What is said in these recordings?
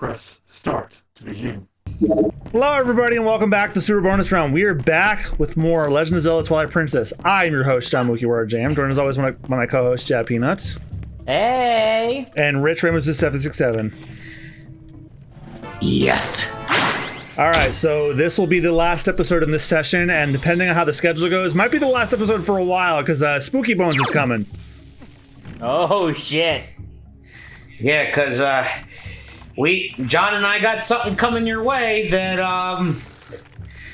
Press start to begin. Hello everybody and welcome back to Super Bonus Round. We are back with more Legend of Zelda Twilight Princess. I'm your host, John Mukiwara Jam. Joined as always by my co-host, Jab Peanuts. Hey! And Rich Raymond 767. Yes. Alright, so this will be the last episode in this session, and depending on how the schedule goes, might be the last episode for a while, because Spooky Bones is coming. Oh shit. Yeah, because John and I got something coming your way that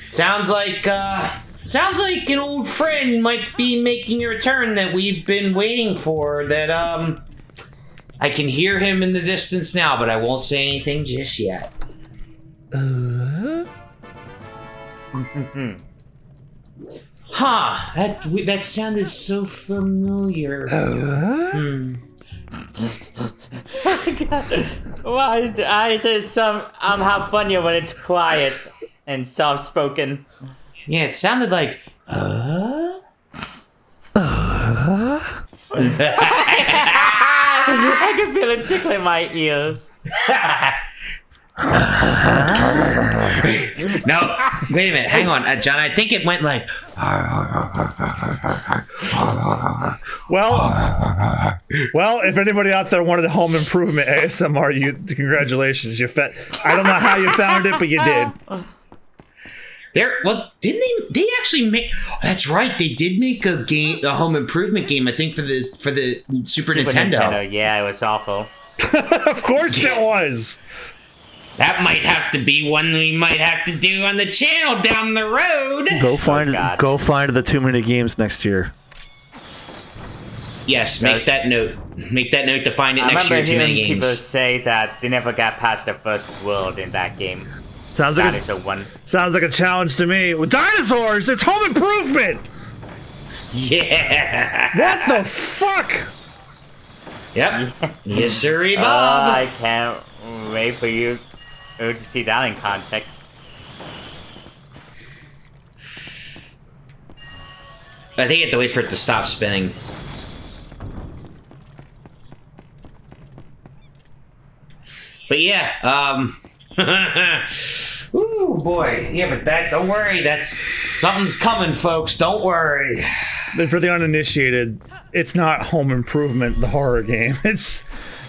sounds like an old friend might be making a return that we've been waiting for. That I can hear him in the distance now, but I won't say anything just yet. That sounded so familiar. Well, I say somehow funnier when it's quiet and soft spoken. Yeah, it sounded like I can feel it tickling my ears. No, wait a minute, hang on, John. I think it went like. Well, if anybody out there wanted a home improvement ASMR, congratulations. I don't know how you found it, but you did. Didn't they actually make? That's right, they did make a a home improvement game. I think for the Super Nintendo. Yeah, it was awful. Of course it was. That might have to be one we might have to do on the channel down the road. Go find the 2 minute games next year. Yes, make that note. Make that note to find it next year. I remember hearing people say that they never got past the first world in that game. Sounds like a challenge to me. With dinosaurs, it's home improvement. Yeah. What the fuck? Yep. Yes, sirree, Bob. I can't wait for you to see that in context. I think you have to wait for it to stop spinning. But yeah, ooh boy, yeah, but don't worry, something's coming, folks. Don't worry. And for the uninitiated, it's not Home Improvement, the horror game.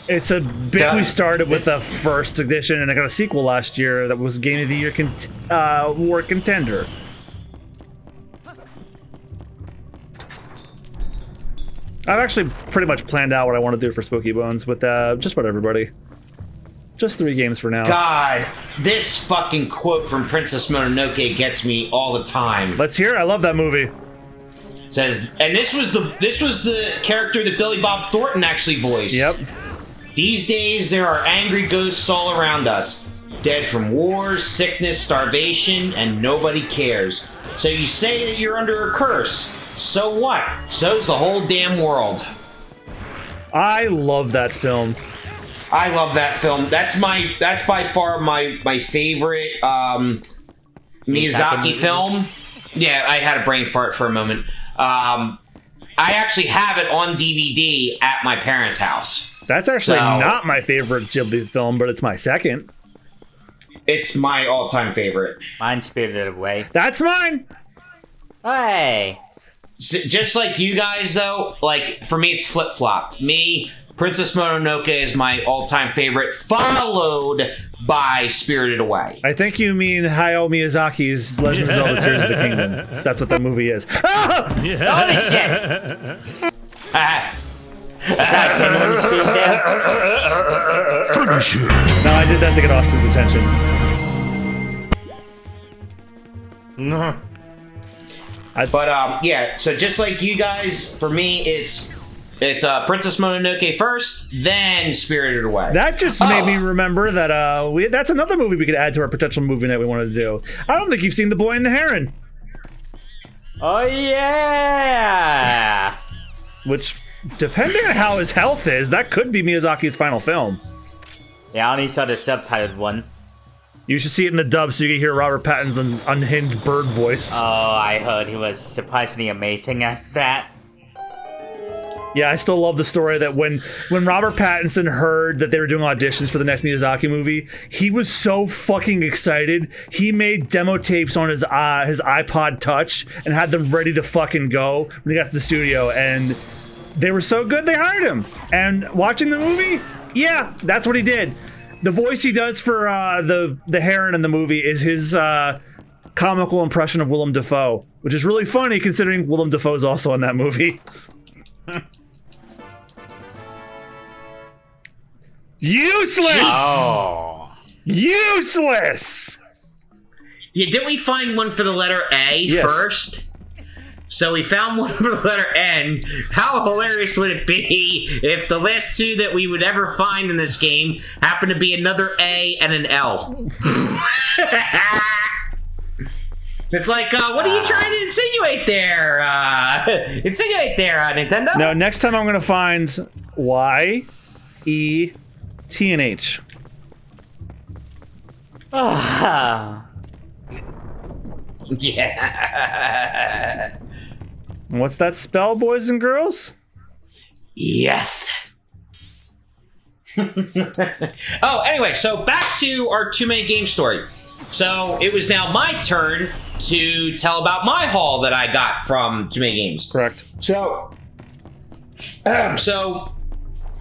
It's a bit we started with the first edition, and I got a sequel last year that was Game of the Year war contender. I've actually pretty much planned out what I want to do for Spooky Bones with just about everybody. Just 3 games for now. God, this fucking quote from Princess Mononoke gets me all the time. Let's hear it. I love that movie. Says, and this was the character that Billy Bob Thornton actually voiced. Yep. These days, there are angry ghosts all around us. Dead from wars, sickness, starvation, and nobody cares. So you say that you're under a curse. So what? So's the whole damn world. I love that film. I love that film. That's by far my favorite Miyazaki film. Yeah, I had a brain fart for a moment. I actually have it on DVD at my parents' house. That's actually not my favorite Ghibli film, but it's my second. It's my all-time favorite. Mine's Spirited Away. That's mine! Hey! Just like you guys, though, like, for me, it's flip-flopped. Princess Mononoke is my all-time favorite, followed by Spirited Away. I think you mean Hayao Miyazaki's Legend of Zelda Tears of the Kingdom. That's what that movie is. Ah! Holy shit! That's actually a movie speak there. No, I did that to get Austin's attention. No. But yeah, so just like you guys, for me, it's Princess Mononoke first, then Spirited Away. That just made me remember that that's another movie we could add to our potential movie night we wanted to do. I don't think you've seen The Boy and the Heron. Oh yeah! Which, depending on how his health is, that could be Miyazaki's final film. Yeah, I only saw the subtitled one. You should see it in the dub so you can hear Robert Pattinson's unhinged bird voice. Oh, I heard he was surprisingly amazing at that. Yeah, I still love the story that when Robert Pattinson heard that they were doing auditions for the next Miyazaki movie, he was so fucking excited. He made demo tapes on his iPod Touch and had them ready to fucking go when he got to the studio. And they were so good, they hired him. And watching the movie, yeah, that's what he did. The voice he does for the Heron in the movie is his comical impression of Willem Dafoe, which is really funny considering Willem Dafoe is also in that movie. Useless! Oh. Useless! Yeah, didn't we find one for the letter A first? So we found one for the letter N. How hilarious would it be if the last two that we would ever find in this game happen to be another A and an L? It's like, what are you trying to insinuate there? Nintendo? No, next time I'm gonna find Y, E, T, and H. Ah. Yeah. What's that spell, boys and girls? Yes. Oh, anyway, so back to our 2-minute game story. So it was now my turn to tell about my haul that I got from 2-minute games. Correct. So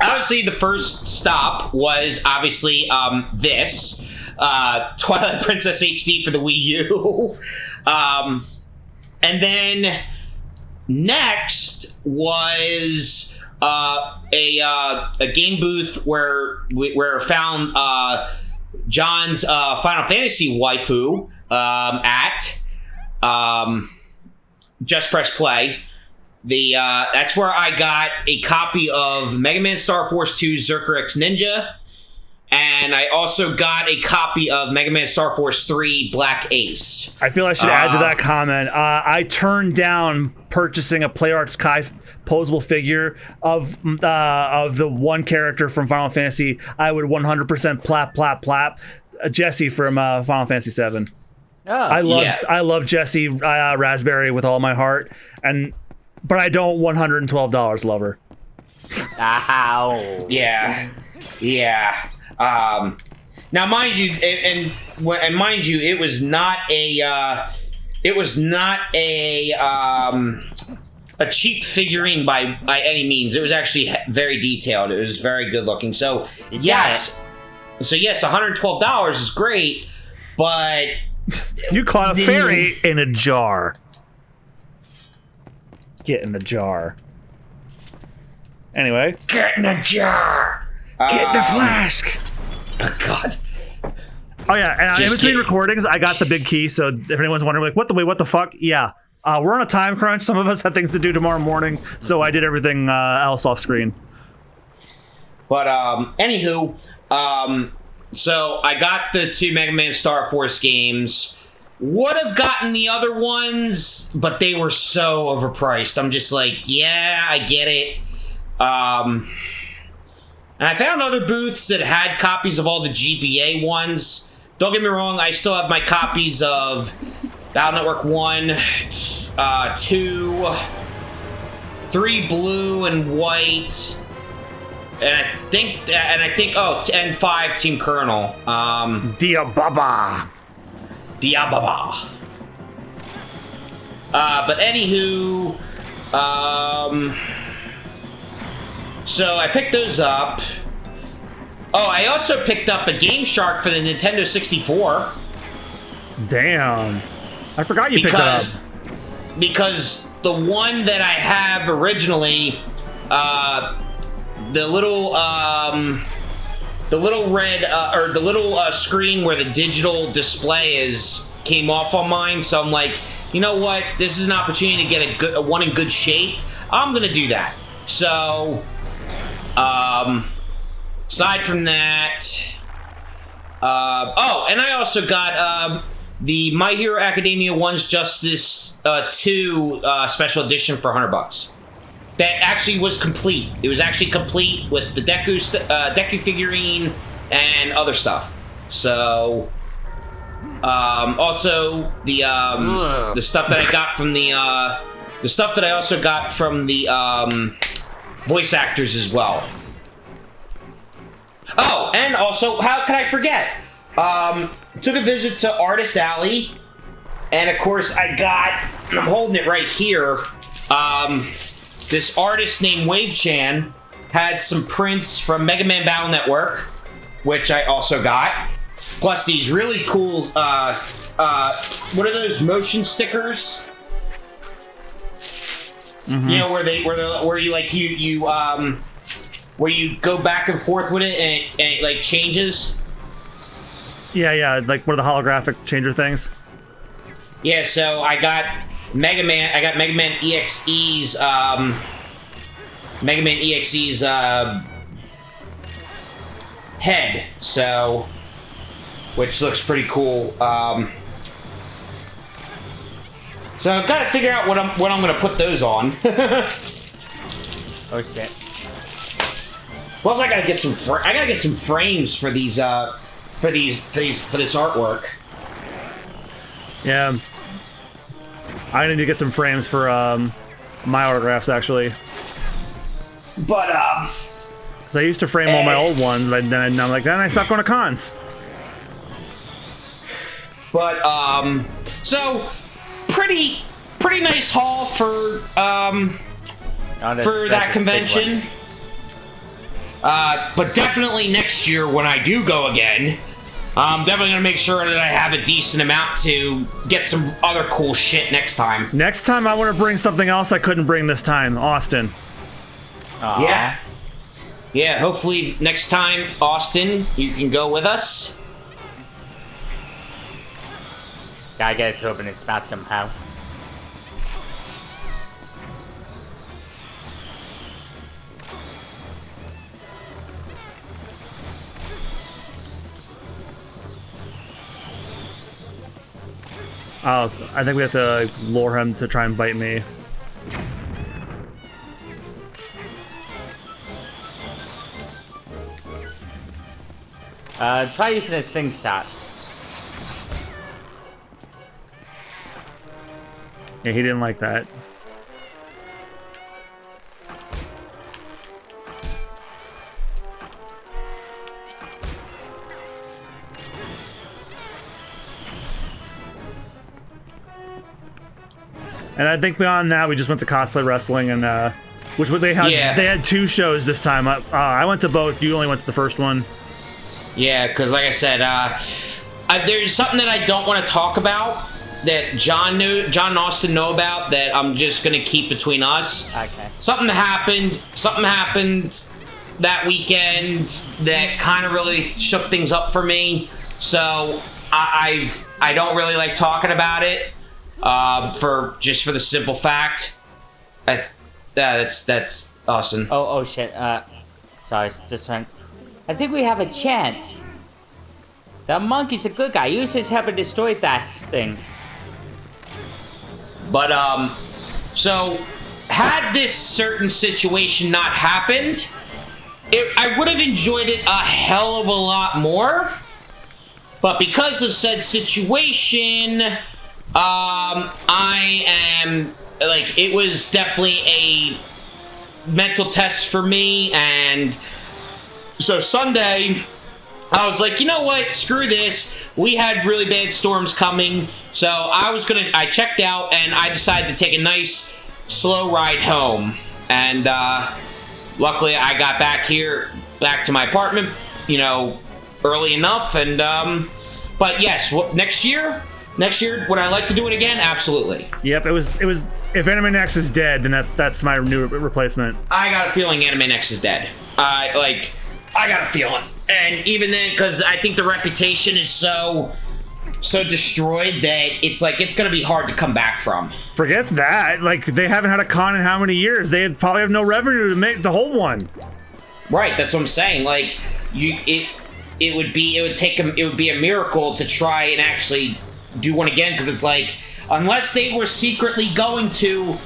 obviously the first stop was obviously this Twilight Princess HD for the Wii U. And then next was a game booth where I found John's Final Fantasy waifu at Just Press Play. That's where I got a copy of Mega Man Star Force 2 Zerker X Ninja, and I also got a copy of Mega Man Star Force 3 Black Ace. I feel I should add to that comment. I turned down purchasing a PlayArts Kai posable figure of the one character from Final Fantasy. I would 100% plap Jesse from Final Fantasy 7. Oh. I love Jesse Raspberry with all my heart, but I don't $112 love her. Ow. Yeah. Now, mind you, and mind you, it was not a cheap figurine by any means. It was actually very detailed. It was very good looking. So yes, $112 is great, but you caught a fairy in a jar. Get in the jar. Anyway. Get in a jar. Get in the flask. Oh, God. Oh, yeah. And in between recordings, I got the big key. So if anyone's wondering, like, what the fuck? Yeah. We're on a time crunch. Some of us have things to do tomorrow morning. So I did everything else off screen. But, anywho, so I got the 2 Mega Man Star Force games. Would have gotten the other ones, but they were so overpriced. I'm just like, yeah, I get it. And I found other booths that had copies of all the GBA ones. Don't get me wrong, I still have my copies of Battle Network 1, 2, 3 blue and white, and I think, and 5 Team Colonel. Diababa. But anywho, so I picked those up. Oh, I also picked up a Game Shark for the Nintendo 64. Damn. I forgot you picked that up. Because the one that I have originally, the little red, or the little screen where the digital display came off on mine, so I'm like, you know what? This is an opportunity to get a one in good shape. I'm gonna do that. So, aside from that, and I also got the My Hero Academia One's Justice 2 special edition for $100. That actually was complete. It was actually complete with the Deku figurine and other stuff. So, also the stuff that I got from the stuff that I also got from the voice actors as well. Oh, and also, how could I forget? Took a visit to Artist Alley, and of course I'm holding it right here. This artist named Wave-chan had some prints from Mega Man Battle Network, which I also got. Plus these really cool, what are those motion stickers? Mm-hmm. You know, where you go back and forth with it and it like changes. Yeah, like one of the holographic changer things. Yeah, so I got Mega Man EXE's head, so which looks pretty cool. So I've got to figure out what I'm going to put those on. Oh shit! Plus, I gotta get some frames for these for this artwork. Yeah, I need to get some frames for my autographs actually. But So I used to frame all my old ones, but then I'm like, then I stopped going to cons. But so pretty nice haul for that convention. But definitely next year when I do go again, I'm definitely gonna make sure that I have a decent amount to get some other cool shit next time. Next time I want to bring something else I couldn't bring this time, Austin. Yeah. Yeah, hopefully next time, Austin, you can go with us. Gotta get it to open its mouth somehow. Oh, I think we have to lure him to try and bite me. Try using a slingshot. Yeah, he didn't like that. And I think beyond that, we just went to cosplay wrestling, and which they had. Yeah. They had 2 shows this time. I went to both. You only went to the first one. Yeah, because like I said, there's something that I don't want to talk about that John and Austin know about that I'm just gonna keep between us. Okay. Something happened that weekend that kind of really shook things up for me. So I don't really like talking about it. For the simple fact, that's Austin. Oh shit. Sorry, just trying. I think we have a chance. The monkey's a good guy. Use his help to destroy that thing. But so had this certain situation not happened, I would have enjoyed it a hell of a lot more. But because of said situation, I am like, it was definitely a mental test for me. And so Sunday, I was like, you know what? Screw this. We had really bad storms coming. So I checked out and I decided to take a nice slow ride home. And luckily I got back to my apartment, early enough. And but yes, next year, would I like to do it again? Absolutely. Yep, it was. If Anime Next is dead, then that's my new replacement. I got a feeling Anime Next is dead. I got a feeling, and even then, because I think the reputation is so destroyed that it's gonna be hard to come back from. Forget that. Like, they haven't had a con in how many years? They probably have no revenue to hold one. Right. That's what I'm saying. Like, it would be a miracle to try and actually do one again, because it's like, unless they were secretly going to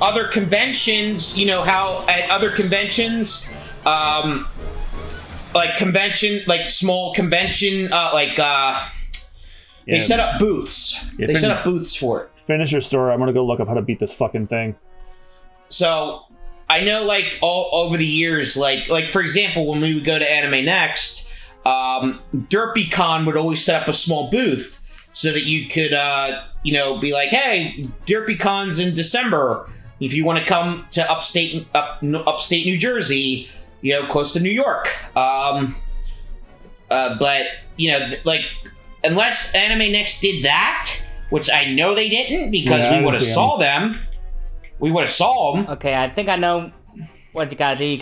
other conventions, how at other conventions, small convention, they set up booths. They set up booths for it. Finish your story. I'm gonna go look up how to beat this fucking thing. So, I know, like, all over the years, like for example, when we would go to Anime Next, DerpyCon would always set up a small booth so that you could, be like, hey, DerpyCon's in December. If you want to come to upstate New Jersey, close to New York. But, like, unless Anime Next did that, which I know they didn't, because we would have saw them. We would have saw them. Okay, I think I know what you gotta do.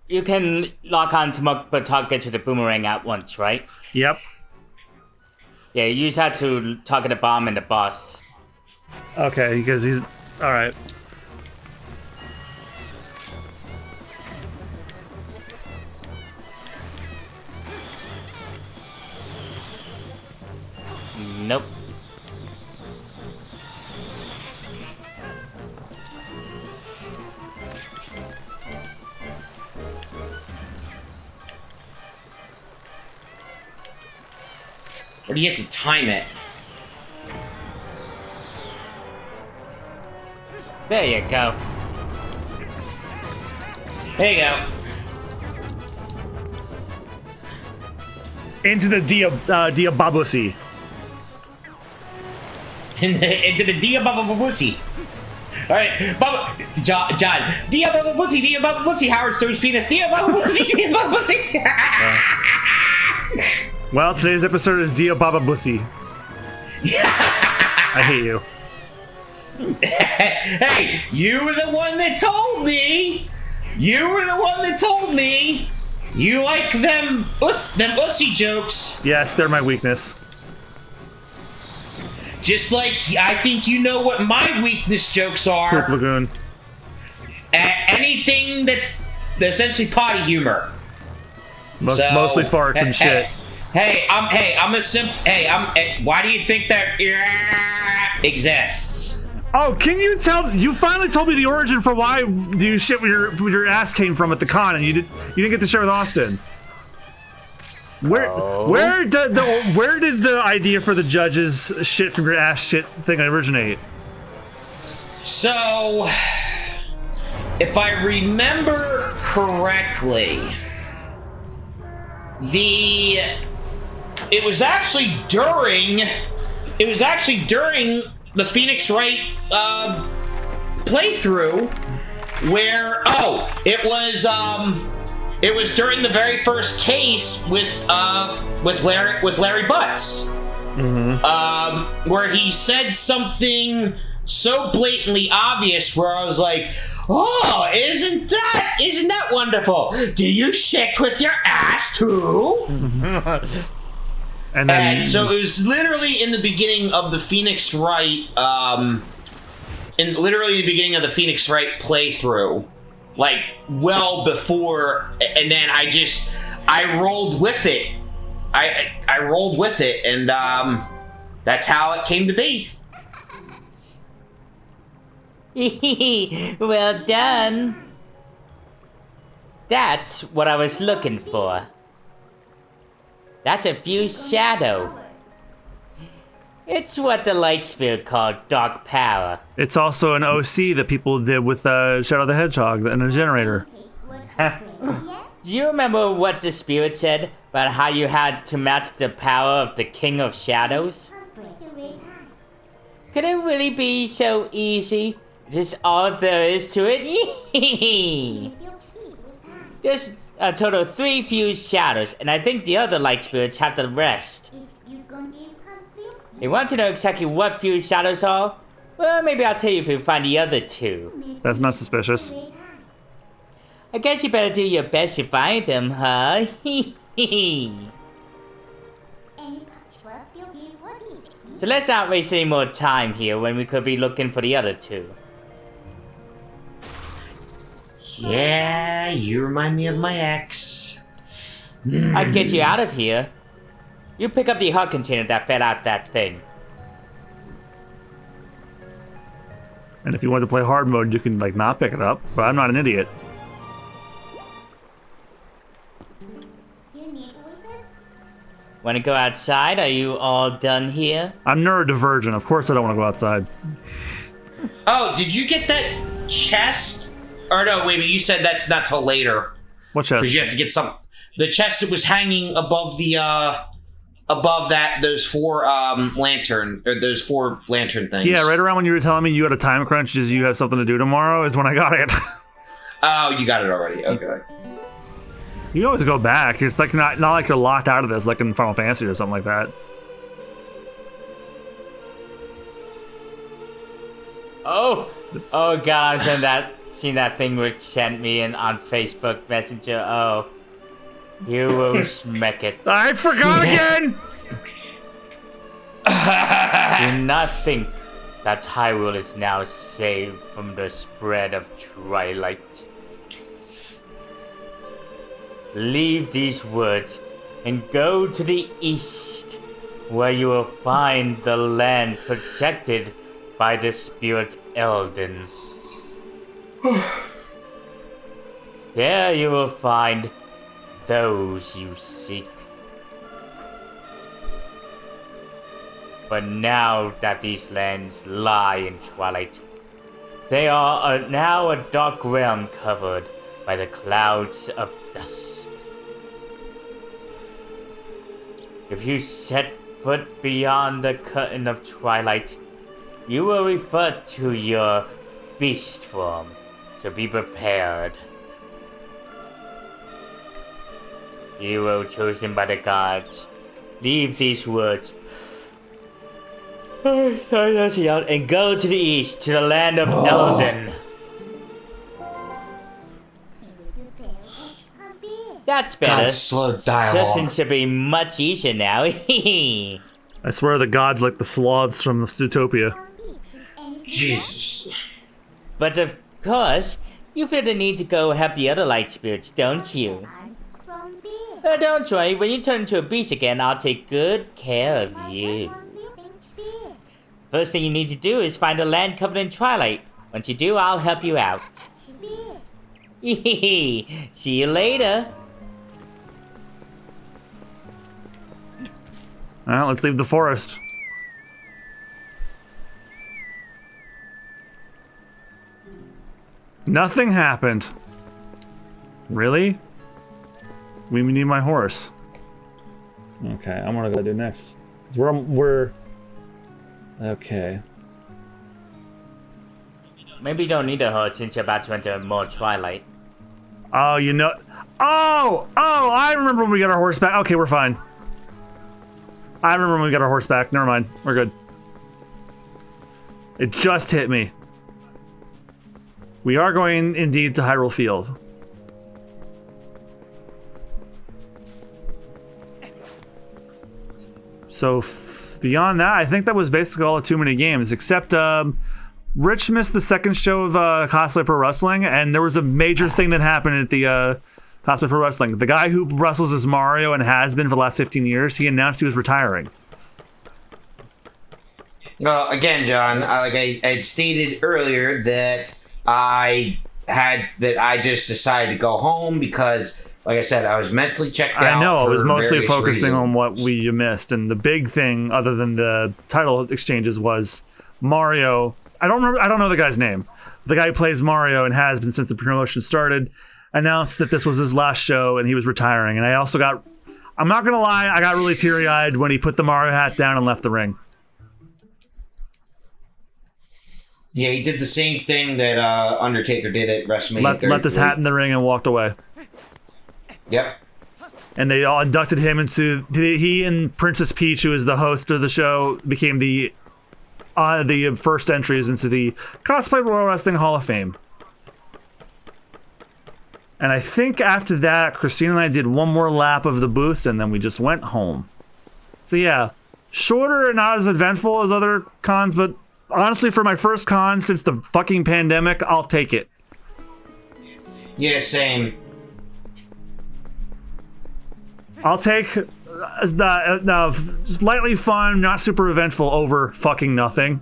You can lock on to multiple targets to the boomerang at once, right? Yep. Yeah, you just have to target the bomb and the boss. Okay, because he's... Alright. Nope. Or do you have to time it? There you go. There you go. Into the Diababussy. Into the Diababussy. Alright, John, Diababussy, Howard Stone's penis, Diababussy. Well, today's episode is Diababussy. I hate you. Hey, you were the one that told me. You like them ussy jokes. Yes, they're my weakness. Just like I think you know what my weakness jokes are. Poop Lagoon. Anything that's essentially potty humor. Mostly farts and shit. Why do you think that exists? Oh, can you tell? You finally told me the origin for why you shit where your ass came from at the con, and you didn't get to share with Austin. Where did the idea for the judges shit from your ass shit thing originate? So, if I remember correctly, it was actually during the Phoenix Wright playthrough where it was during the very first case with Larry Butts, where he said something so blatantly obvious where I was like, oh, isn't that wonderful? Do you shit with your ass too? And so it was literally in the beginning of the Phoenix Wright, playthrough, like well before, and then I rolled with it. I rolled with it, and that's how it came to be. Well done. That's what I was looking for. That's a fused shadow. It's what the light spirit called dark power. It's also an OC that people did with Shadow the Hedgehog and a generator. Do you remember what the spirit said about how you had to match the power of the King of Shadows? Could it really be so easy? Is this all there is to it? There's a total of 3 fused shadows, and I think the other light spirits have the rest. You want to know exactly what fused shadows are? Well, maybe I'll tell you if you find the other 2. That's not suspicious. I guess you better do your best to find them, huh? So let's not waste any more time here when we could be looking for the other 2. Yeah, you remind me of my ex. I'd get you out of here. You pick up the hug container that fell out that thing. And if you want to play hard mode, you can, like, not pick it up, but I'm not an idiot. Want to go outside? Are you all done here? I'm neurodivergent. Of course I don't want to go outside. Oh, did you get that chest Or no, wait, but you said that's not till later. What chest? Because you have to get some. The chest that was hanging above the those four lantern things. Yeah, right around when you were telling me you had a time crunch, is you have something to do tomorrow, is when I got it. Oh, you got it already. Okay. You can always go back. It's like not like you're locked out of this, like in Final Fantasy or something like that. Oh God! I was seen that thing Rich sent me on Facebook Messenger. Oh, you will smack it. I forgot again. Do not think that Hyrule is now saved from the spread of Twilight. Leave these woods and go to the east, where you will find the land protected by the spirit Elden. There you will find those you seek. But now that these lands lie in Twilight, they are now a dark realm covered by the clouds of dusk. If you set foot beyond the curtain of Twilight, you will revert to your beast form, so be prepared. You were chosen by the gods. Leave these woods and go to the east, to the land of Elden. That's better. God, slow dialogue. Searching should be much easier now. I swear the gods like the sloths from Zootopia. Jesus. But of course, you feel the need to go help the other light spirits, don't you? Don't worry, when you turn into a beast again, I'll take good care of you. First thing you need to do is find a land covered in Twilight. Once you do, I'll help you out. See you later. Alright, let's leave the forest. Nothing happened. Really? We need my horse. Okay, I'm gonna go do next. 'Cause we're... Okay. Maybe you don't need a horse since you're about to enter more Twilight. Oh, you know... Oh, I remember when we got our horse back. Okay, we're fine. I remember when we got our horse back. Never mind. We're good. It just hit me. We are going, indeed, to Hyrule Field. So, beyond that, I think that was basically all the Too Many Games, except Rich missed the second show of Cosplay Pro Wrestling, and there was a major thing that happened at the Cosplay Pro Wrestling. The guy who wrestles as Mario and has been for the last 15 years, he announced he was retiring. Again, John, I had stated earlier that I just decided to go home because, like I said, I was mentally checked out. I know, I was mostly various focusing reasons. on what you missed, and the big thing, other than the title exchanges, was Mario. I don't know the guy's name. The guy who plays Mario and has been since the promotion started, announced that this was his last show and he was retiring. And I also got, I'm not gonna lie, I got really teary-eyed when he put the Mario hat down and left the ring. Yeah, he did the same thing that Undertaker did at WrestleMania. Left his hat in the ring and walked away. Yep. And they all inducted him into, he and Princess Peach, who is the host of the show, became the first entries into the Cosplay Pro Wrestling Hall of Fame. And I think after that, Christina and I did one more lap of the booths, and then we just went home. So yeah, shorter and not as eventful as other cons, but honestly, for my first con since the fucking pandemic, I'll take it. Yeah, same. I'll take the slightly fun, not super eventful over fucking nothing.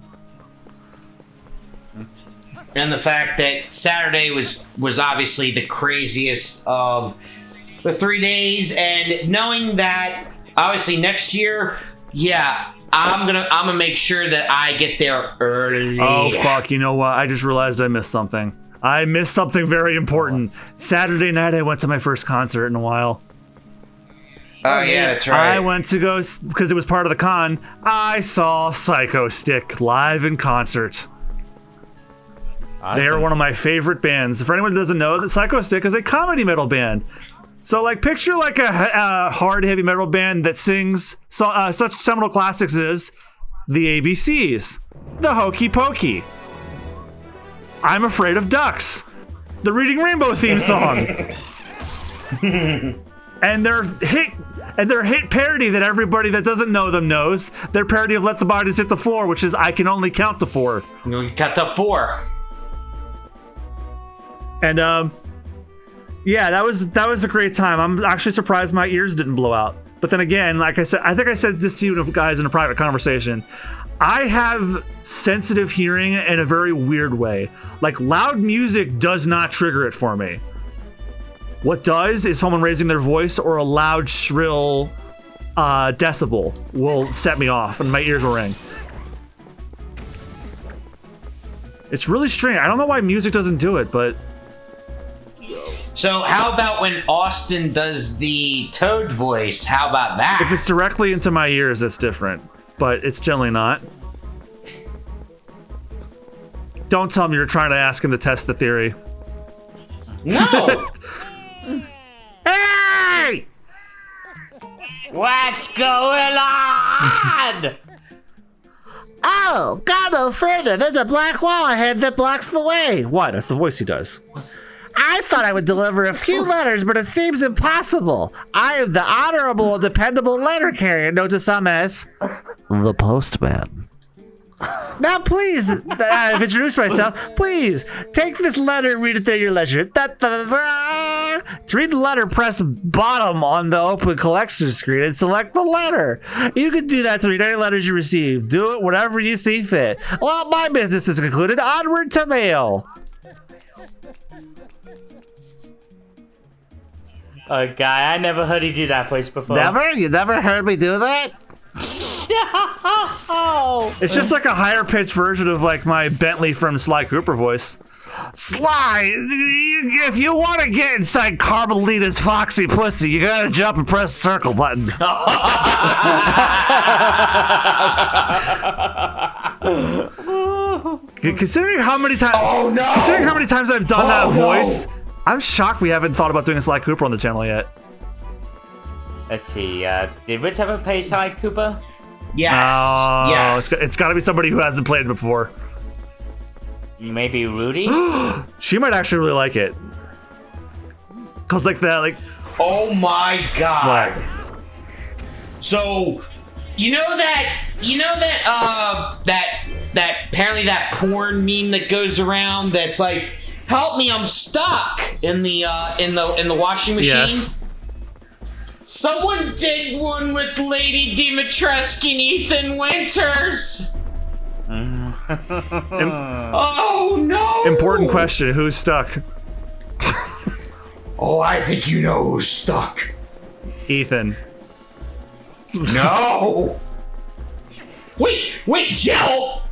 And the fact that Saturday was obviously the craziest of the 3 days, and knowing that obviously next year, yeah, I'm gonna make sure that I get there early. Oh fuck! You know what? I just realized I missed something. I missed something very important. Saturday night, I went to my first concert in a while. Oh, yeah, that's right. I went to go, because it was part of the con, I saw Psycho Stick live in concert. Awesome. They are one of my favorite bands. For anyone who doesn't know, the Psycho Stick is a comedy metal band. So, like, picture like a hard, heavy metal band that sings such seminal classics as the ABCs, the Hokey Pokey, I'm Afraid of Ducks, the Reading Rainbow theme song, and their hit parody that everybody that doesn't know them knows. Their parody of Let the Bodies Hit the Floor, which is I Can Only Count to 4. We got the 4. And yeah, that was a great time. I'm actually surprised my ears didn't blow out. But then again, like I said, I think I said this to you guys in a private conversation. I have sensitive hearing in a very weird way. Like, loud music does not trigger it for me. What does is someone raising their voice or a loud, shrill decibel will set me off and my ears will ring. It's really strange. I don't know why music doesn't do it, but... So how about when Austin does the Toad voice? How about that? If it's directly into my ears, that's different. But it's generally not. Don't tell me you're trying to ask him to test the theory. No! Hey! What's going on? Oh, go no further. There's a black wall ahead that blocks the way. What? That's the voice he does. I thought I would deliver a few letters, but it seems impossible. I am the honorable and dependable letter carrier, known to some as the postman. Now, please, I've introduced myself. Please take this letter and read it at your leisure. To read the letter, press bottom on the open collection screen and select the letter. You can do that to read any letters you receive. Do it whatever you see fit. Well, my business is concluded. Onward to mail. Oh, guy, I never heard you do that voice before. Never? You never heard me do that? No! It's just like a higher pitched version of like my Bentley from Sly Cooper voice. Sly, if you want to get inside Carmelita's foxy pussy, you gotta jump and press the circle button. Considering how many times, considering how many times I've done that voice, I'm shocked we haven't thought about doing a Sly Cooper on the channel yet. Let's see, did Rich ever play Sly Cooper? Yes. Yes. It's got to be somebody who hasn't played it before. Maybe Rudy? She might actually really like it. Cause like that, like. Oh my god. What? So, you know that apparently that porn meme that goes around that's like, help me, I'm stuck in the washing machine. Yes. Someone did one with Lady Dimitrescu and Ethan Winters. Oh no! Important question: who's stuck? Oh, I think you know who's stuck. Ethan. No. Wait, Jill.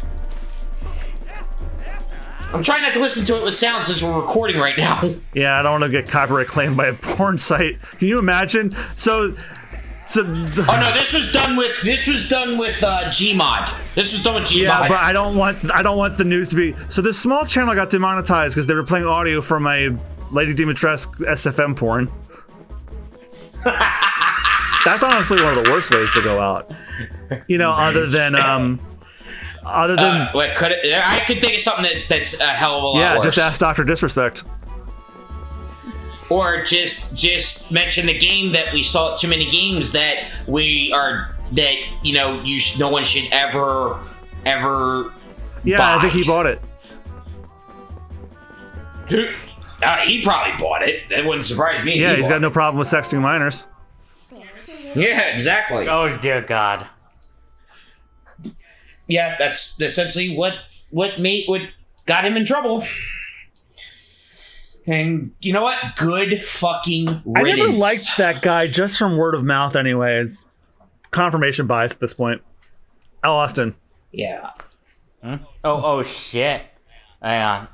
I'm trying not to listen to it with sound since we're recording right now. Yeah, I don't want to get copyright claimed by a porn site. Can you imagine? Oh no, this was done with Gmod. This was done with Gmod. Yeah, but I don't want the news to be. So this small channel got demonetized because they were playing audio from my Lady Dimitrescu SFM porn. That's honestly one of the worst ways to go out. You know, other than what could it, I could think of something that's a hell of a lot worse. Yeah, just ask Dr. Disrespect. Or just mention the game that we saw too many games that no one should ever Yeah, buy. I think he bought it. Who? He probably bought it. That wouldn't surprise me. Yeah, he's got no problem with sexting minors. Yeah, exactly. Oh dear God. Yeah, that's essentially what got him in trouble. And you know what? Good fucking riddance. I never liked that guy just from word of mouth anyways. Confirmation bias at this point. Austin. Yeah. Oh shit. Hang on.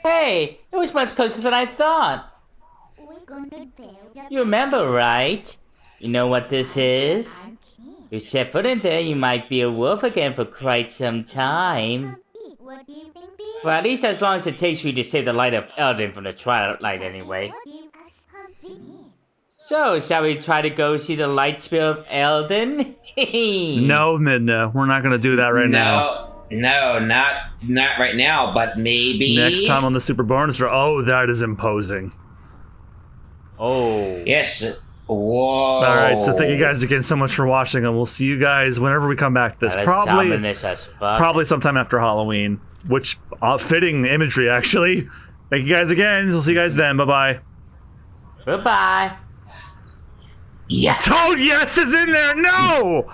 Hey, it was much closer than I thought. You remember, right? You know what this is? You set foot in there, you might be a wolf again for quite some time. For at least as long as it takes you to save the light of Eldon from the Twilight anyway. So, shall we try to go see the light spirit of Eldon? No, Midna, we're not gonna do that right now. No, not right now, but maybe Next time on the Super Bonus Draw. Oh, that is imposing. Oh. Yes. Whoa. All right, so thank you guys again so much for watching, and we'll see you guys whenever we come back to this. That is ominous as fuck. Probably sometime after Halloween, which fitting imagery actually. Thank you guys again. We'll see you guys then. Bye bye. Goodbye. Yes. Oh yes is in there. No.